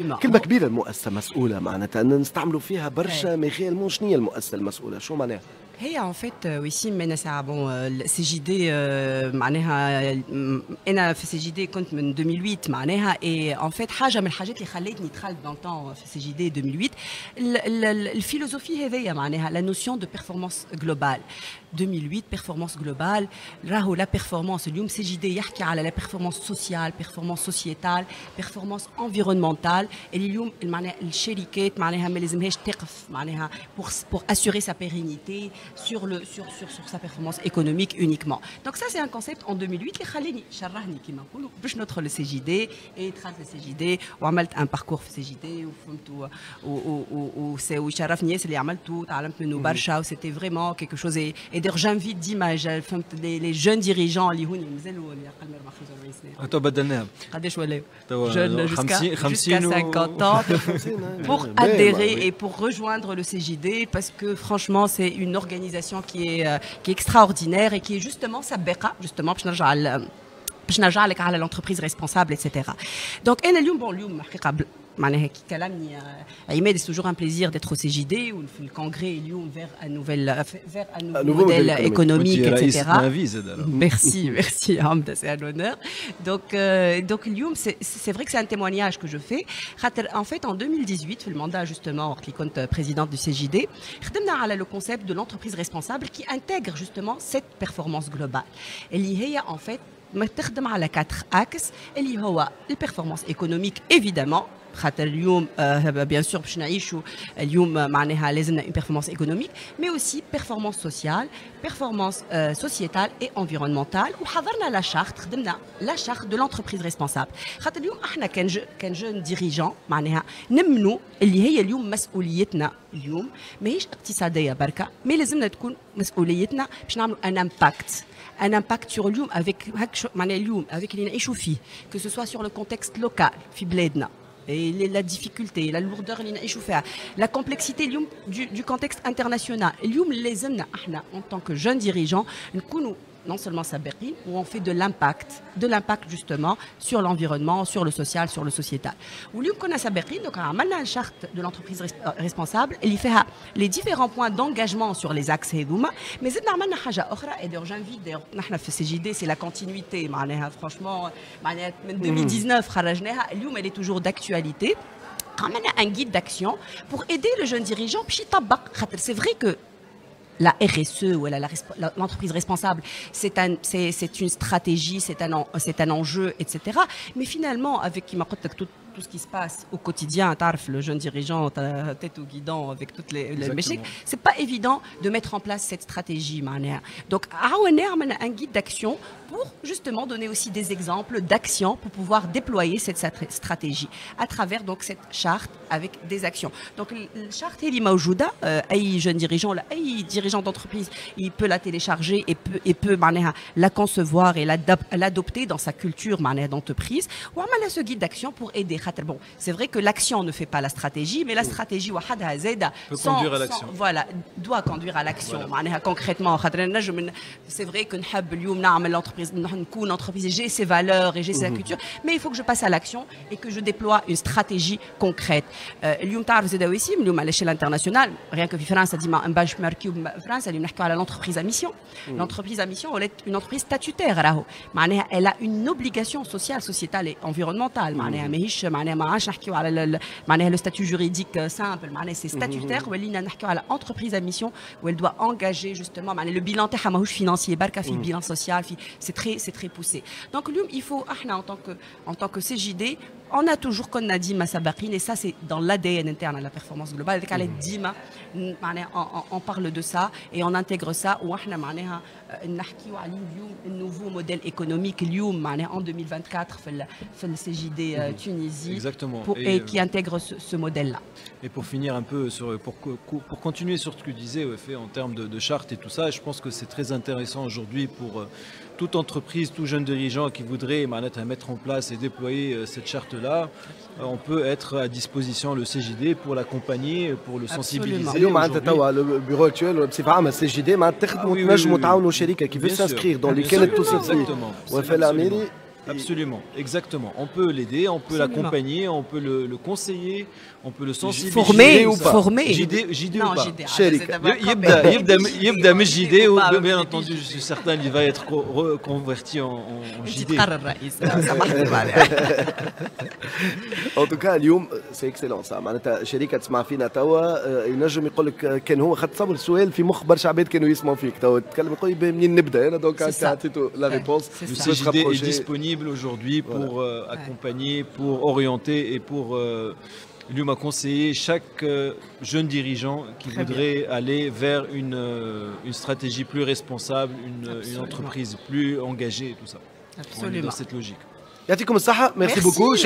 كلمة كبيرة المؤسسة مسؤولة معناتها أن نستعملوا فيها برشا مخيل. مو شنو هي المؤسسة المسؤولة شو معناها؟ هي en fait وسي منا ساعة بون السي جي دي معناها أنا في السي جي دي كنت من 2008 معناها et en fait حاجة من الحاجات اللي خلتني دخلت dans le temps في السي جي دي 2008 الفيلوزوفي هذيا معناها la notion de performance globale 2008 performance globale راهو la performance اليوم سي جي دي يحكي على la performance sociale performance sociétale performance environnementale اللي اليوم معناها الشركات معناها ما لازمهاش تقف معناها pour assurer sa pérennité sur sa performance économique uniquement. Donc ça c'est un concept en 2008 اللي خلاني شرهني كيما نقولوا باش ندخل للسي جي دي دخلت للسي جي دي وعملت ان باركور في السي جي دي وفهمت ويشرفني ياسر اللي عملته تعلمت منه برشا وسيتي فريمون كيكو شوز اي دير جانفيت ديماج فهمت لي جون ديريجون اللي هوني مازالوا اللي اقل من 45 سنه تو بدلناهم قداش ولاو جون jusqu'à 50 ans pour adhérer et pour rejoindre le CJD parce que franchement c'est une organisation qui est extraordinaire et qui est justement سابقة justement باش نرجع لك على l'entreprise responsable etc. Donc أنا اليوم حقيقة معناها كي كلامني عماد c'est toujours un plaisir d'être au CJD وفي الكونغري اليوم vers un nouveau modèle économique etc. Merci Hamda, c'est un honneur. Donc اليوم c'est vrai que c'est un témoignage que je fais. En fait en 2018 في الماندا justement وقت اللي كنت présidente du CJD خدمنا على le concept de l'entreprise responsable qui intègre justement cette performance globale اللي هي en fait ما تخدم على 4 axes اللي هو البرفورمانس ايكونوميك évidemment خاطر اليوم bien sûr باش نعيشوا اليوم معناها لازمنا une performance économique mais aussi performance sociale performance sociétale et environnementale وحضرنا لا شارت خدمنا لا شارت de l'entreprise responsable خاطر اليوم احنا كان جون ديريجون معناها نمنوا اللي هي اليوم مسؤوليتنا اليوم ماهيش اقتصاديه بركه مي لازمنا تكون مسؤوليتنا باش نعملوا ان impact sur اليوم avec معناها اليوم avec اللي نعيشوا فيه que ce soit sur le contexte local في بلادنا et la difficulté la lourdeur اللي نعيشوا فيها la complexité اليوم du contexte international اليوم لازمنا احنا en tant que jeunes dirigeants نكونوا non seulement سابقين où on fait de l'impact justement sur l'environnement, sur le social, sur le sociétal. واليوم كنا سابقين donc عملنا une charte de l'entreprise responsable اللي فيها les différents points d'engagement sur les axes هذوما mais زدنا عملنا حاجة أخرى et d'ailleurs j'invite d'ailleurs نحن في السي جي دي c'est la continuité معناها franchement معناها من 2019 خرجناها اليوم elle est toujours d'actualité عملنا un guide d'action pour aider le jeune dirigeant باش يطبق خاطر c'est vrai que la RSE ou l'entreprise responsable, c'est une stratégie, c'est un enjeu, etc. Mais finalement, avec tout ce qui se passe au quotidien, le jeune dirigeant, tête au guidon, avec toutes les méchiques, c'est pas évident de mettre en place cette stratégie. Donc, un guide d'action pour justement donner aussi des exemples d'actions pour pouvoir déployer cette stratégie à travers donc cette charte avec des actions. Donc, la charte est موجودة, أي jeune dirigeant, أي dirigeant d'entreprise, il peut la télécharger et peut la concevoir et l'adopter dans sa culture d'entreprise. Ou ce guide d'action pour aider. Bon, c'est vrai que l'action ne fait pas la stratégie, mais la stratégie peut conduire à l'action. Voilà, doit conduire à l'action. Voilà. Concrètement, c'est vrai que l'entreprise, j'ai ses valeurs et j'ai sa culture, mais il faut que je passe à l'action et que je déploie une stratégie concrète. اليوم تعرف زاد aussi اليوم على l'échelle internationale rien que في فرنسا ديما نباشماركيو فرنسا اللي نحكيو على l'entreprise à mission. L'entreprise à mission elle est une entreprise statutaire راهو معناها elle a une obligation sociale, sociétale et environnementale معناها ماهيش معناها ما عادش نحكيو على معناها le statut juridique simple معناها c'est statutaire ولينا نحكيو على entreprise à mission où elle doit engager justement معناها le bilan تاعها ماهوش financier بركا في bilan social c'est très poussé. Donc il faut احنا en tant que CJD on a toujours qu'on a dit Massabarine et ça c'est dans l'ADN interne à la performance globale avec les Dima on parle de ça et on intègre ça ou احنا معناها نحكيو على اليوم nouveau modèle économique اليوم معناها en 2024 في le CJD Tunisie et qui intègre ce modèle là. Et pour finir un peu pour continuer sur ce que tu disais en termes de charte et tout ça, je pense que c'est très intéressant aujourd'hui pour toute entreprise, tout jeune dirigeant qui voudrait mettre en place et déployer cette charte-là, on peut être à disposition le CJD pour l'accompagner, pour le sensibiliser. اليوم معناتها توا البيرو اكتوال بصفه عامه السي جي دي معناتها تخدموا تنجموا تعاونوا شركه كي veut s'inscrire dans lesquelles توصل وفي الاميري Absolument, exactement. On peut l'aider, on peut l'accompagner, on peut le conseiller, on peut le sensibiliser. Former. JD ou Non, pas. JD. يبدا من JD ou bien entendu je suis certain qu'il va être reconverti en JD. En tout cas اليوم سي اكسلون صح معناتها شركه تسمع فينا توا ينجم يقول لك كان هو خد صبر السؤال في مخ برشا عباد كانوا يسمعوا فيك توا تتكلم يقول لي منين نبدا انا دونك عطيته لا ريبونس. Le CJD est disponible aujourd'hui pour accompagner, pour orienter et pour lui m'a conseillé chaque jeune dirigeant qui voudrait aller vers une stratégie plus responsable, une entreprise plus engagée et tout ça. Absolument. On est dans cette logique. يعطيكم الصحه. ميرسي Merci. بوكو.